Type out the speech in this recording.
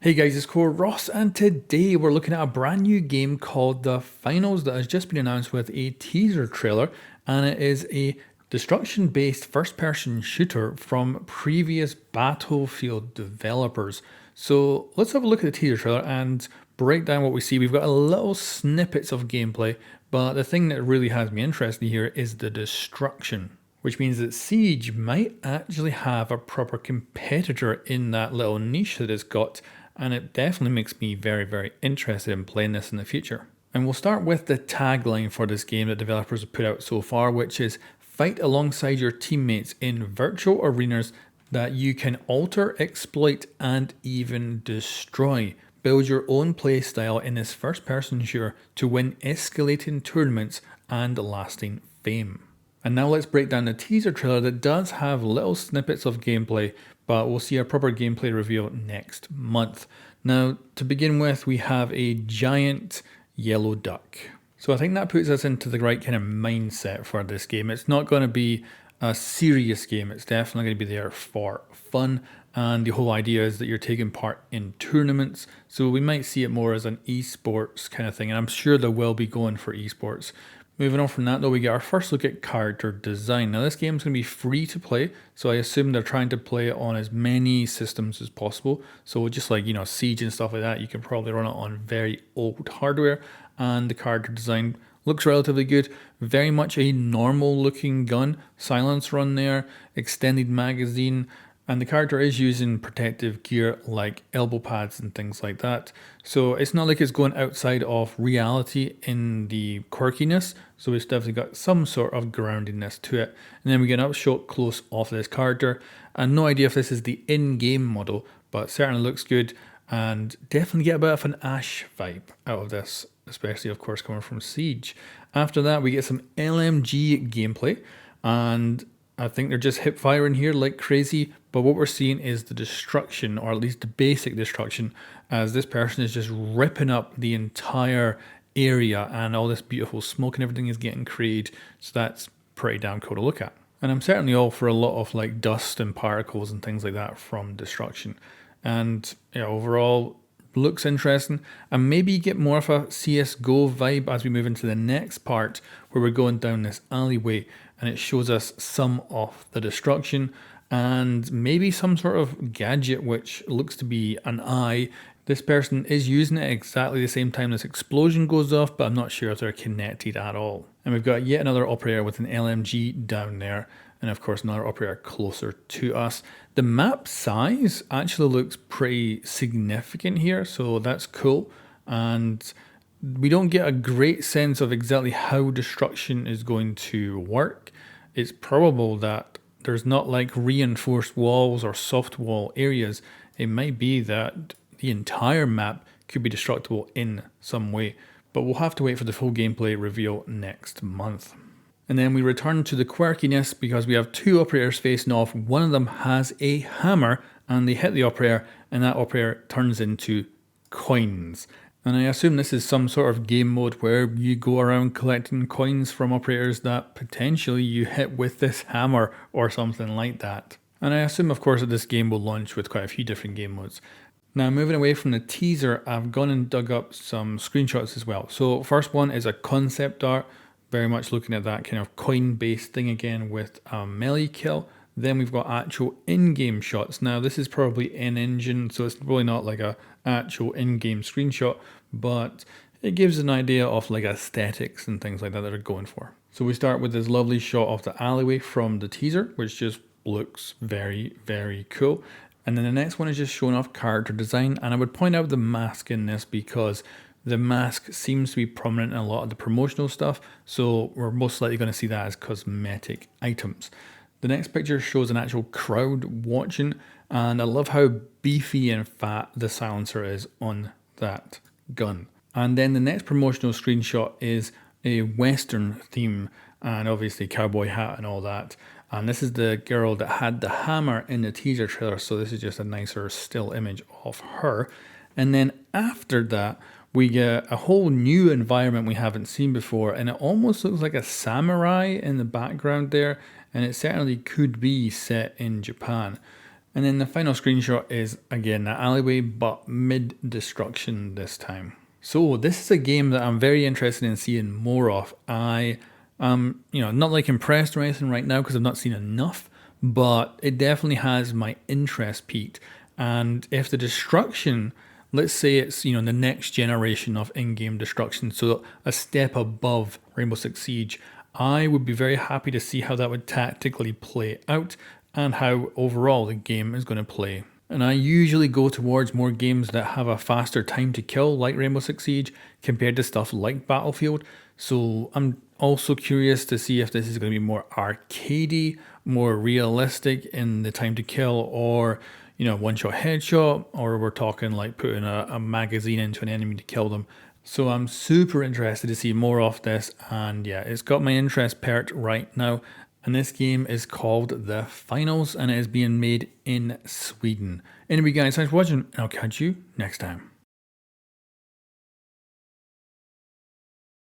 Hey guys, it's Core Ross, and today we're looking at a brand new game called The Finals that has just been announced with a teaser trailer, and it is a destruction based first person shooter from previous Battlefield developers. So let's have a look at the teaser trailer and break down what we see. We've got a little snippets of gameplay, but the thing that really has me interested here is the destruction, which means that Siege might actually have a proper competitor in that little niche that it's got, and it definitely makes me very, very interested in playing this in the future. And we'll start with the tagline for this game that developers have put out so far, which is fight alongside your teammates in virtual arenas that you can alter, exploit, and even destroy. Build your own playstyle in this first person shooter to win escalating tournaments and lasting fame. And now let's break down the teaser trailer that does have little snippets of gameplay, but we'll see a proper gameplay reveal next month. Now, to begin with, we have a giant yellow duck. So I think that puts us into the right kind of mindset for this game. It's not going to be a serious game. It's definitely going to be there for fun. And the whole idea is that you're taking part in tournaments. So we might see it more as an esports kind of thing. And I'm sure they will be going for esports. Moving on from that though, we get our first look at character design. Now this game is going to be free to play, so I assume they're trying to play it on as many systems as possible. So just like, Siege and stuff like that, you can probably run it on very old hardware, and the character design looks relatively good. Very much a normal looking gun, silence run there, extended magazine, and the character is using protective gear like elbow pads and things like that. So it's not like it's going outside of reality in the quirkiness. So it's definitely got some sort of groundedness to it. And then we get an upshot close of this character. And no idea if this is the in-game model, but certainly looks good. And definitely get a bit of an Ash vibe out of this, especially of course coming from Siege. After that we get some LMG gameplay, and I think they're just hip firing here like crazy, but what we're seeing is the destruction, or at least the basic destruction, as this person is just ripping up the entire area and all this beautiful smoke and everything is getting created. So that's pretty damn cool to look at. And I'm certainly all for a lot of like dust and particles and things like that from destruction. And yeah, overall looks interesting, and maybe get more of a CSGO vibe as we move into the next part where we're going down this alleyway and it shows us some of the destruction and maybe some sort of gadget which looks to be an eye. This person is using it exactly the same time this explosion goes off, but I'm not sure if they're connected at all. And we've got yet another operator with an LMG down there, and of course another operator closer to us. The map size actually looks pretty significant here, so that's cool. And we don't get a great sense of exactly how destruction is going to work. It's probable that there's not like reinforced walls or soft wall areas. It might be that the entire map could be destructible in some way, but we'll have to wait for the full gameplay reveal next month. And then we return to the quirkiness because we have two operators facing off. One of them has a hammer and they hit the operator, and that operator turns into coins. And I assume this is some sort of game mode where you go around collecting coins from operators that potentially you hit with this hammer or something like that. And I assume of course that this game will launch with quite a few different game modes. Now moving away from the teaser, I've gone and dug up some screenshots as well. So first one is a concept art, very much looking at that kind of coin based thing again with a melee kill. Then we've got actual in-game shots. Now this is probably in-engine, so it's probably not like a actual in-game screenshot, but it gives an idea of like aesthetics and things like that they're going for. So we start with this lovely shot of the alleyway from the teaser, which just looks very, very cool. And then the next one is just showing off character design, and I would point out the mask in this because the mask seems to be prominent in a lot of the promotional stuff, so we're most likely going to see that as cosmetic items. The next picture shows an actual crowd watching, and I love how beefy and fat the silencer is on that gun. And then the next promotional screenshot is a Western theme, and obviously cowboy hat and all that. And this is the girl that had the hammer in the teaser trailer, so this is just a nicer still image of her. And then after that, we get a whole new environment we haven't seen before, and it almost looks like a samurai in the background there, and it certainly could be set in Japan. And then the final screenshot is again that alleyway, but mid-destruction this time. So this is a game that I'm very interested in seeing more of. I am, not like impressed or anything right now because I've not seen enough, but it definitely has my interest peaked. And if the destruction, let's say it's, the next generation of in-game destruction, so a step above Rainbow Six Siege, I would be very happy to see how that would tactically play out and how overall the game is going to play. And I usually go towards more games that have a faster time to kill, like Rainbow Six Siege, compared to stuff like Battlefield. So I'm also curious to see if this is going to be more arcadey, more realistic in the time to kill, or one-shot headshot, or we're talking like putting a magazine into an enemy to kill them. So I'm super interested to see more of this, and yeah, it's got my interest perked right now. And this game is called The Finals, and it is being made in Sweden. Anyway guys, thanks for watching, and I'll catch you next time.